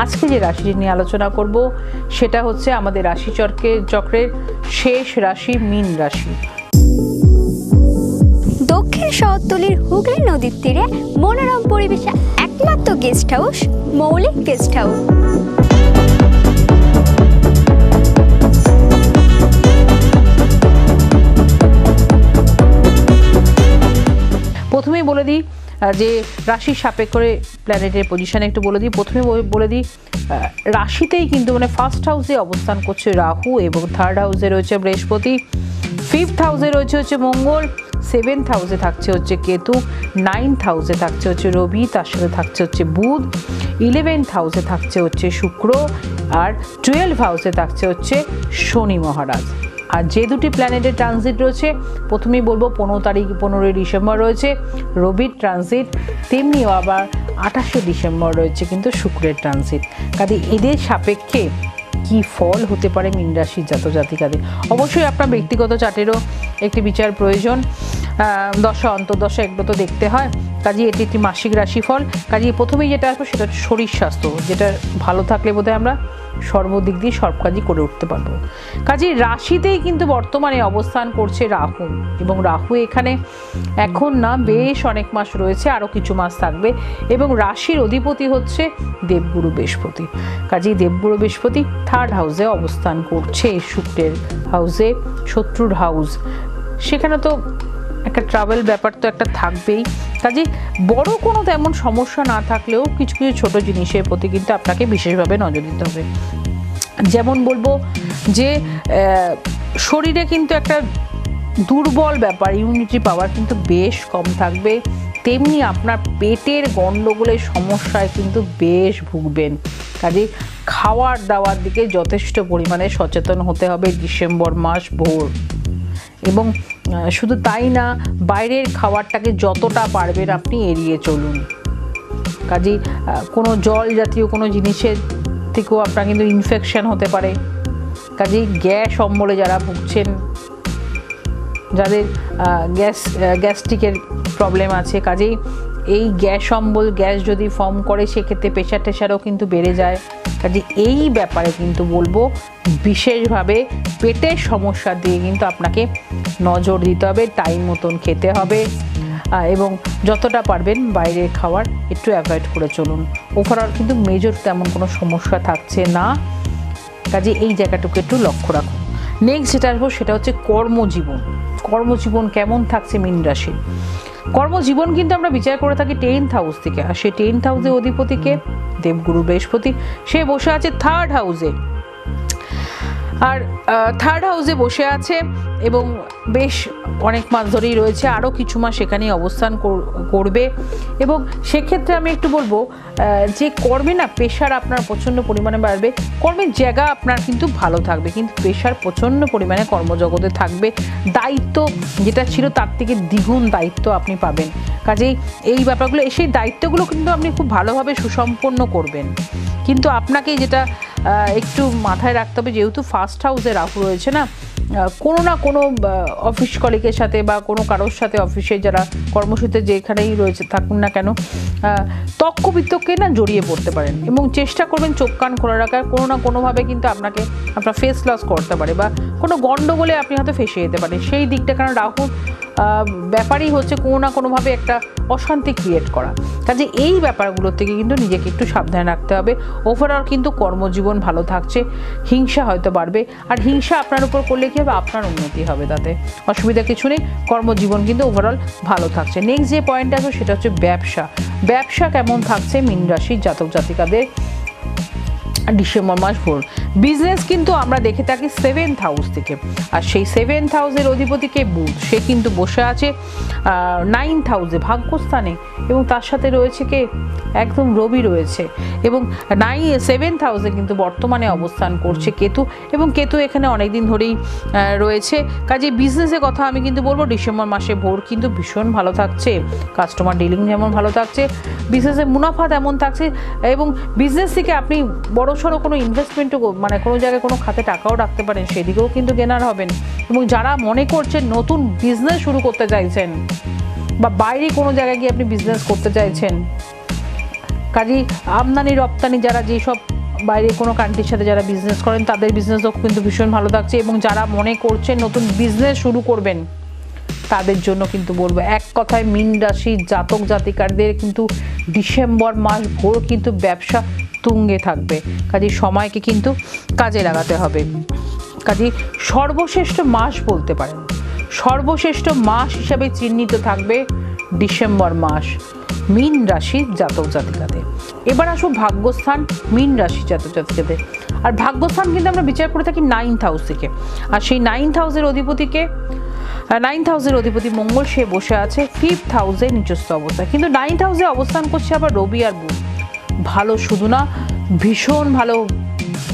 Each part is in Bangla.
আজকে যে রাশিটি নিয়ে আলোচনা করব সেটা হচ্ছে আমাদের রাশিচক্রের শেষ রাশি মীন রাশি। দক্ষিণ শহরতলির হুগলি নদীর তীরে মনোরম পরিবেশে একমাত্র গেস্ট হাউস মৌলিক গেস্ট হাউস। প্রথমেই বলে দিই যে রাশির সাপেক্ষ করে প্ল্যানেটের পজিশনে একটু বলে দিই। প্রথমে বলে দিই রাশিতেই কিন্তু মানে ফার্স্ট হাউসে অবস্থান করছে রাহু এবং থার্ড হাউসে রয়েছে বৃহস্পতি, ফিফথ হাউসে রয়েছে মঙ্গল, সেভেন্থ হাউসে থাকছে হচ্ছে কেতু, নাইন্থ হাউসে থাকছে হচ্ছে রবি, তার সাথে থাকছে হচ্ছে বুধ, 11th হাউসে থাকছে হচ্ছে শুক্র, আর 12th হাউসে থাকছে হচ্ছে শনি মহারাজ। আর যে দুটি প্ল্যানেটের ট্রানজিট রয়েছে প্রথমেই বলবো 15ই ডিসেম্বর রয়েছে রবির ট্রানজিট, তেমনিও আবার 28শে ডিসেম্বর রয়েছে কিন্তু শুক্রের ট্রানজিট। কাজে এদের সাপেক্ষে কি ফল হতে পারে মীন রাশির জাতক জাতিকাদের, অবশ্যই আপনার ব্যক্তিগত চার্টেরও একটি বিচার প্রয়োজন। দশা অন্তর্দশা এগুলো তো দেখতে হয়। কাজে এটি একটি মাসিক রাশিফল। কাজে প্রথমেই যেটা আসবো সেটা হচ্ছে শরীর স্বাস্থ্য, যেটা ভালো থাকলে বোধহয় আমরা সর্বদিক দিয়ে সব কাজই করে উঠতে পারবো। কাজে রাশিতেই কিন্তু বর্তমানে অবস্থান করছে রাহু, এবং রাহু এখানে এখন না বেশ অনেক মাস রয়েছে, আরও কিছু মাস থাকবে, এবং রাশির অধিপতি হচ্ছে দেবগুরু বৃহস্পতি। কাজেই দেবগুরু বৃহস্পতি থার্ড হাউসে অবস্থান করছে, শুক্রের হাউসে, শত্রুর হাউস, সেখানে তো একটা ট্রাভেল ব্যাপার তো একটা থাকবেই। কাজে বড় কোনো তেমন সমস্যা না থাকলেও কিছু কিছু ছোট জিনিসের প্রতি কিন্তু আপনাকে বিশেষভাবে নজর দিতে হবে। যেমন বলবো যে শরীরে কিন্তু একটা দুর্বল ব্যাপার, ইমিউনিটি পাওয়ার কিন্তু বেশ কম থাকবে, তেমনি আপনার পেটের গণ্ডগোলের সমস্যায় কিন্তু বেশ ভুগবেন। কাজে খাওয়ার দাওয়ার দিকে যথেষ্ট পরিমাণে সচেতন হতে হবে ডিসেম্বর মাস ভোর। এবং শুধু তাই না, বাইরের খাবারটাকে যতটা পারবেন আপনি এড়িয়ে চলুন। কাজেই কোনো জল জাতীয় কোনো জিনিসের থেকেও আপনার কিন্তু ইনফেকশন হতে পারে। কাজেই গ্যাস অম্বলে যারা ভুগছেন, যাদের গ্যাস্ট্রিকের প্রবলেম আছে, কাজেই এই গ্যাস অম্বল গ্যাস যদি ফর্ম করে সেক্ষেত্রে প্রেশার টেশারও কিন্তু বেড়ে যায়। কাজে এই ব্যাপারে কিন্তু বলবো বিশেষভাবে পেটের সমস্যা দিয়ে কিন্তু আপনাকে নজর দিতে হবে, টাইম মতন খেতে হবে, এবং যতটা পারবেন বাইরের খাবার একটু অ্যাভয়েড করে চলুন। ওভারঅল কিন্তু মেজর তেমন কোনো সমস্যা থাকছে না। কাজে এই জায়গাটুকু একটু লক্ষ্য রাখুন। নেক্সট যেটা আসবো সেটা হচ্ছে কর্মজীবন কেমন থাকছে মীন রাশির। কর্মজীবন কিন্তু আমরা বিচার করে থাকি 10th হাউস থেকে, আর সেই 10th হাউসে অধিপতিকে দেবগুরু বৃহস্পতি, সে বসে আছে থার্ড হাউসে। আর থার্ড হাউসে বসে আছে এবং বেশ অনেক মাস ধরেই রয়েছে, আরও কিছু মাস সেখানেই অবস্থান করবে। এবং সেক্ষেত্রে আমি একটু বলবো যে কর্মে না প্রেশার আপনার প্রচণ্ড পরিমাণে বাড়বে, কর্মের জায়গা আপনার কিন্তু ভালো থাকবে, কিন্তু প্রেশার প্রচণ্ড পরিমাণে কর্মজগতে থাকবে। দায়িত্ব যেটা ছিল তার থেকে দ্বিগুণ দায়িত্ব আপনি পাবেন। কাজেই এই ব্যাপারগুলো, সেই দায়িত্বগুলো কিন্তু আপনি খুব ভালোভাবে সুসম্পন্ন করবেন। কিন্তু আপনাকে যেটা একটু মাথায় রাখতে হবে, যেহেতু ফার্স্ট হাউসে রাহু রয়েছে না, কোনো না কোনো অফিস কলিগের সাথে বা কোনো কারোর সাথে অফিসে যারা কর্মসূচিতে যেখানেই রয়েছে থাকুন না কেন, তর্ক বিতর্কে না জড়িয়ে পড়তে পারেন, এবং চেষ্টা করবেন চোখ কান খোলা রাখার। কোনো না কোনোভাবে কিন্তু আপনাকে আপনার ফেস লস করতে পারে, বা কোনো গণ্ডগোলে আপনি হয়তো ফেসে যেতে পারেন সেই দিকটা, কারণ রাহু ব্যাপারই হচ্ছে কোনো না কোনোভাবে একটা অশান্তি ক্রিয়েট করা। কাজে এই ব্যাপারগুলোর থেকে কিন্তু নিজেকে একটু সাবধানে রাখতে হবে। ওভারঅল কিন্তু কর্মজীবন ভালো থাকছে, হিংসা হয়তো বাড়বে, আর হিংসা আপনার উপর করলে কি হবে, আপনার উন্নতি হবে, তাতে অসুবিধা কিছু নেই। কর্মজীবন কিন্তু ওভারঅল ভালো থাকছে। নেক্সট যে পয়েন্ট আছে সেটা হচ্ছে ব্যবসা কেমন থাকছে মীন রাশির জাতক জাতিকাদের ডিসেম্বর মাস ভোর। বিজনেস কিন্তু আমরা দেখে থাকি 7th হাউস থেকে, আর সেই 7th হাউসের অধিপতিকে বুধ, সে কিন্তু বসে আছে 9th হাউসে ভাগ্যস্থানে, এবং তার সাথে রয়েছে কে, একদম রবি রয়েছে, এবং 7th হাউসে কিন্তু বর্তমানে অবস্থান করছে কেতু, এবং কেতু এখানে অনেকদিন ধরেই রয়েছে। কাজে বিজনেসের কথা আমি কিন্তু বলবো ডিসেম্বর মাসে ভোর কিন্তু ভীষণ ভালো থাকছে, কাস্টমার ডিলিং যেমন ভালো থাকছে, বিজনেসের মুনাফা তেমন থাকছে, এবং বিজনেস থেকে আপনি বড়সড় কোনো ইনভেস্টমেন্টও মানে কোনো জায়গায় কোনো খাতে টাকাও রাখতে পারেন, সেদিকেও কিন্তু গেনার হবেন। এবং যারা মনে করছেন নতুন বিজনেস শুরু করতে চাইছেন, বা বাইরে কোনো জায়গায় গিয়ে আপনি বিজনেস করতে চাইছেন, কাজেই আমদানি রপ্তানি যারা যেসব বাইরে কোনো কান্ট্রির সাথে যারা বিজনেস করেন তাদের বিজনেসও কিন্তু ভীষণ ভালো থাকছে, এবং যারা মনে করছেন নতুন বিজনেস শুরু করবেন তাদের জন্য কিন্তু বলবো এক কথায় মীন রাশির জাতক জাতিকাদের কিন্তু ডিসেম্বর মাস ভোর কিন্তু ব্যবসা তুঙ্গে থাকবে। কাজে সময়কে কিন্তু কাজে লাগাতে হবে। কাজে সর্বশ্রেষ্ঠ মাস বলতে পারেন, সর্বশ্রেষ্ঠ মাস হিসাবে চিহ্নিত থাকবে ডিসেম্বর মাস মীন রাশির জাতক জাতিকাদের। এবার আসবো ভাগ্যস্থান মীন রাশির জাতক জাতিকাদের। আর ভাগ্যস্থান কিন্তু আমরা বিচার করে থাকি 9th হাউস থেকে, আর সেই 9th হাউসের অধিপতিকে 9th হাউসের অধিপতি মঙ্গল, সে বসে আছে 5th হাউসে নিচস্থ অবস্থায়। কিন্তু 9th হাউসে অবস্থান করছে আবার রবি আর বুধ। ভালো শুধু না, ভীষণ ভালো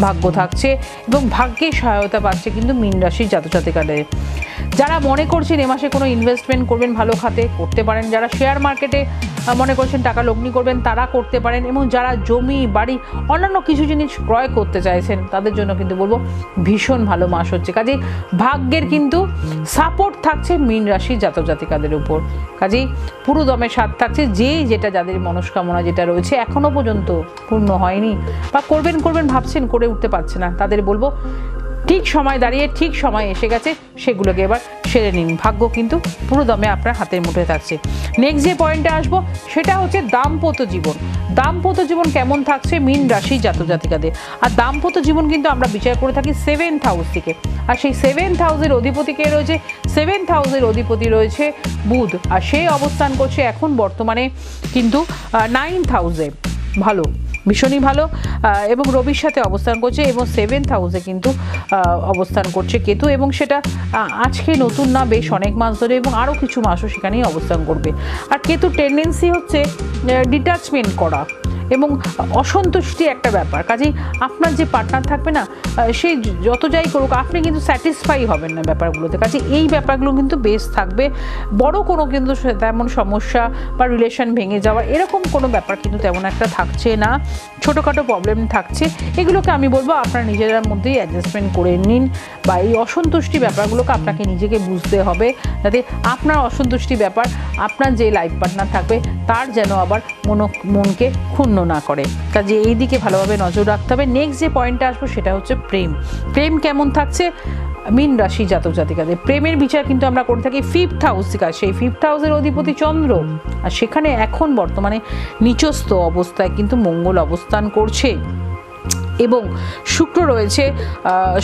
ভাগ্য থাকছে এবং ভাগ্যে সহায়তা পাচ্ছে কিন্তু মীন রাশির জাতক জাতিকাদের। যারা মনে করছেন এ মাসে কোনো ইনভেস্টমেন্ট করবেন ভালো খাতে করতে পারেন, যারা শেয়ার মার্কেটে মনে করছেন টাকা লগ্নি করবেন তারা করতে পারেন, এবং যারা জমি বাড়ি অন্যান্য কিছু জিনিস ক্রয় করতে চাইছেন তাদের জন্য কিন্তু বলবো ভীষণ ভালো মাস হচ্ছে। কাজেই ভাগ্যের কিন্তু সাপোর্ট থাকছে মীন রাশির জাতক জাতিকাদের উপর। কাজেই পুরো দমে সাথ থাকছে, যেটা যাদের মনস্কামনা যেটা রয়েছে এখনো পর্যন্ত পূর্ণ হয়নি বা করবেন ভাবছেন করে উঠতে পারছে না, তাদের বলবো ঠিক সময় দাঁড়িয়ে ঠিক সময় এসে গেছে, সেগুলোকে এবার সেরে নিন। ভাগ্য কিন্তু পুরো দমে আপনার হাতের মুঠোয় থাকছে। নেক্সট যে পয়েন্টে আসবো সেটা হচ্ছে দাম্পত্য জীবন। দাম্পত্য জীবন কেমন থাকছে মীন রাশির জাতক জাতিকাদের। আর দাম্পত্য জীবন কিন্তু আমরা বিচার করে থাকি 7th হাউস থেকে, আর সেই 7th হাউসের অধিপতি কে রয়েছে? 7th হাউসের অধিপতি রয়েছে বুধ, আর সেই অবস্থান করছে এখন বর্তমানে কিন্তু 9th হাউসে। ভালো, ভীষণই ভালো, এবং রবির সাথে অবস্থান করছে, এবং 7th হাউসে কিন্তু অবস্থান করছে কেতু, এবং সেটা আজকে নতুন না, বেশ অনেক মাস ধরে, এবং আরও কিছু মাসও সেখানেই অবস্থান করবে। আর কেতুর টেন্ডেন্সি হচ্ছে ডিটাচমেন্ট করা এবং অসন্তুষ্টি একটা ব্যাপার। কাজেই আপনার যে পার্টনার থাকবে না, সে যত যাই করুক আপনি কিন্তু স্যাটিসফাই হবেন না ব্যাপারগুলোতে। কাজে এই ব্যাপারগুলো কিন্তু বেশ থাকবে। বড় কোনো কিন্তু তেমন সমস্যা বা রিলেশন ভেঙে যাওয়া এরকম কোনো ব্যাপার কিন্তু তেমন একটা থাকছে না, ছোটোখাটো প্রবলেম থাকছে। এগুলোকে আমি বলবো আপনার নিজেদের মধ্যেই অ্যাডজাস্টমেন্ট করে নিন, বা এই অসন্তুষ্টি ব্যাপারগুলোকে আপনাকে নিজেকে বুঝতে হবে, যাতে আপনার অসন্তুষ্টি ব্যাপার আপনার যে লাইফ পার্টনার থাকবে তার যেন আবার মনকে ক্ষুণ্ণ না করে। কাজে এই দিকে ভালোভাবে নজর রাখতে হবে। নেক্সট যে পয়েন্টটা আসবো সেটা হচ্ছে প্রেম কেমন থাকছে মীন রাশি জাতক জাতিকাদের। প্রেমের বিচার কিন্তু আমরা করে থাকি 5th হাউস থেকে, সেই 5th হাউসের অধিপতি চন্দ্র, আর সেখানে এখন বর্তমানে নিচস্থ অবস্থায় কিন্তু মঙ্গল অবস্থান করছে, এবং শুক্র রয়েছে।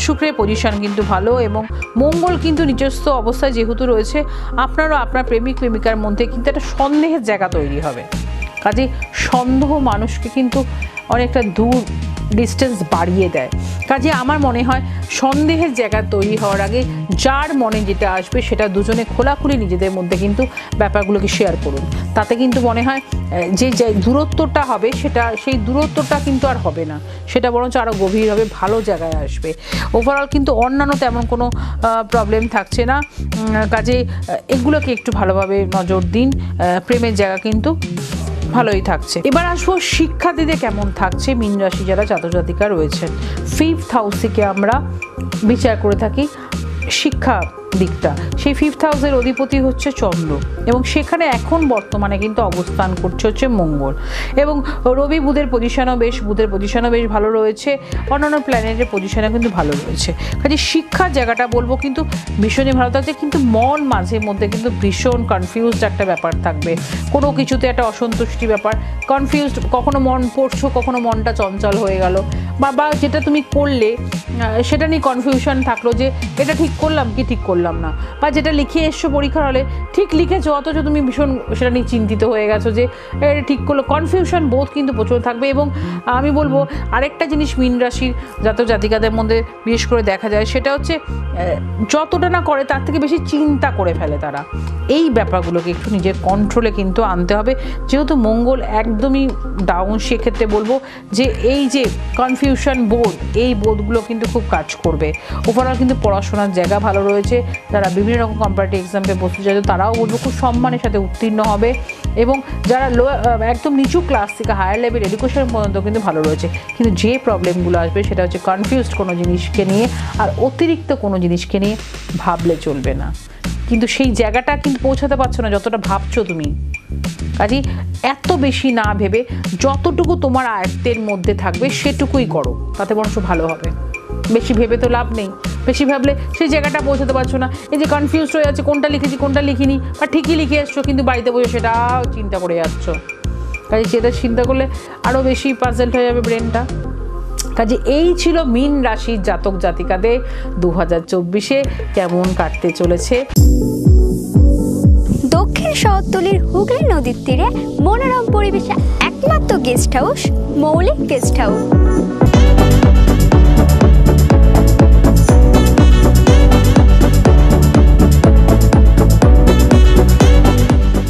শুক্রের পজিশন কিন্তু ভালো, এবং মঙ্গল কিন্তু নিজস্ব অবস্থায় যেহেতু রয়েছে, আপনারও আপনার প্রেমিক প্রেমিকার মধ্যে কিন্তু একটা সন্দেহের জায়গা তৈরি হবে। কাজে সন্দেহ মানুষকে কিন্তু অনেকটা দূর ডিস্টেন্স বাড়িয়ে দেয়। কাজে আমার মনে হয় সন্দেহের জায়গা তৈরি হওয়ার আগে যার মনে যেটা আসবে সেটা দুজনে খোলাখুলি নিজেদের মধ্যে কিন্তু ব্যাপারগুলোকে শেয়ার করুন। তাতে কিন্তু মনে হয় যে দূরত্বটা হবে সেই দূরত্বটা কিন্তু আর হবে না, সেটা বরঞ্চ আরও গভীর হবে, ভালো জায়গায় আসবে। ওভারঅল কিন্তু অন্যান্য তেমন কোনো প্রবলেম থাকছে না। কাজে এগুলোকে একটু ভালোভাবে নজর দিন। প্রেমের জায়গা কিন্তু ভালোই থাকছে। এবার আসবো শিক্ষার্থীদের কেমন থাকছে মীন রাশি যারা জাতক জাতিকা রয়েছেন। 5th হাউস থেকে আমরা বিচার করে থাকি শিক্ষা দিকটা। সেই 5th হাউসের অধিপতি হচ্ছে চন্দ্র, এবং সেখানে এখন বর্তমানে কিন্তু অবস্থান করছে হচ্ছে মঙ্গল, এবং রবি বুধের পজিশনও বেশ ভালো রয়েছে, অন্যান্য প্ল্যানেটের পজিশনও কিন্তু ভালো রয়েছে। কাজে শিক্ষার জায়গাটা বলবো কিন্তু ভীষণই ভালো থাকছে, কিন্তু মন মাঝে মধ্যে কিন্তু ভীষণ কনফিউজড একটা ব্যাপার থাকবে, কোনো কিছুতে একটা অসন্তুষ্টি ব্যাপার, কনফিউজড, কখনো মন পড়ছো কখনো মনটা চঞ্চল হয়ে গেল, বা যেটা তুমি করলে সেটা নিয়ে কনফিউশন থাকলো যে এটা ঠিক করলাম কি ঠিক করলাম না, বা যেটা লিখে এসছো পরীক্ষার হলে ঠিক লিখেছো অথচ তুমি ভীষণ সেটা নিয়ে চিন্তিত হয়ে গেছো যে এটা ঠিক করলো, কনফিউশন বোধ কিন্তু প্রচুর থাকবে। এবং আমি বলবো আরেকটা জিনিস মীন রাশির জাতক জাতিকাদের মধ্যে বিশেষ করে দেখা যায়, সেটা হচ্ছে যতটা না করে তার থেকে বেশি চিন্তা করে ফেলে তারা। এই ব্যাপারগুলোকে একটু নিজের কন্ট্রোলে কিন্তু আনতে হবে, যেহেতু মঙ্গল একদমই ডাউন। সেক্ষেত্রে বলবো যে এই যে কনফিউশন বোধ, এই বোধগুলো কিন্তু খুব কাজ করবে। ওভারঅল কিন্তু পড়াশোনার জায়গা ভালো রয়েছে, যারা বিভিন্ন রকম কম্পারেটিভ এক্সামে বসতে চাইছে তারাও বলবো খুব সম্মানের সাথে উত্তীর্ণ হবে, এবং যারা একদম নিচু ক্লাস থেকে হায়ার লেভেল এডুকেশন পর্যন্ত কিন্তু ভালো রয়েছে। কিন্তু যে প্রবলেমগুলো আসবে সেটা হচ্ছে কনফিউজড কোনো জিনিসকে নিয়ে আর অতিরিক্ত কোনো জিনিসকে নিয়ে ভাবলে চলবে না, কিন্তু সেই জায়গাটা কিন্তু পৌঁছাতে পারছো না যতটা ভাবছো তুমি। কাজে এত বেশি না ভেবে যতটুকু তোমার আয়ত্তের মধ্যে থাকবে সেটুকুই করো, তাতে বরঞ্চ ভালো হবে। বেশি ভেবে তো লাভ নেই, বেশি ভাবলে সেই জায়গাটা পৌঁছাতে পারছো না। এই যে কনফিউজ হয়ে যাচ্ছে, কোনটা লিখেছি কোনটা লিখিনি, বা ঠিকই লিখে আসছো কিন্তু বাড়িতে বসে সেটাও চিন্তা করে যাচ্ছ। কাজে সেটা চিন্তা করলে আরও বেশি পাজেলড হয়ে যাবে ব্রেনটা। কাজে এই ছিল মীন রাশির জাতক জাতিকাদের 2024-এ কেমন কাটতে চলেছে। দক্ষিণ শহরতলির হুগলি নদীর তীরে মনোরম পরিবেশে একমাত্র গেস্ট হাউস মৌলিক গেস্ট হাউস।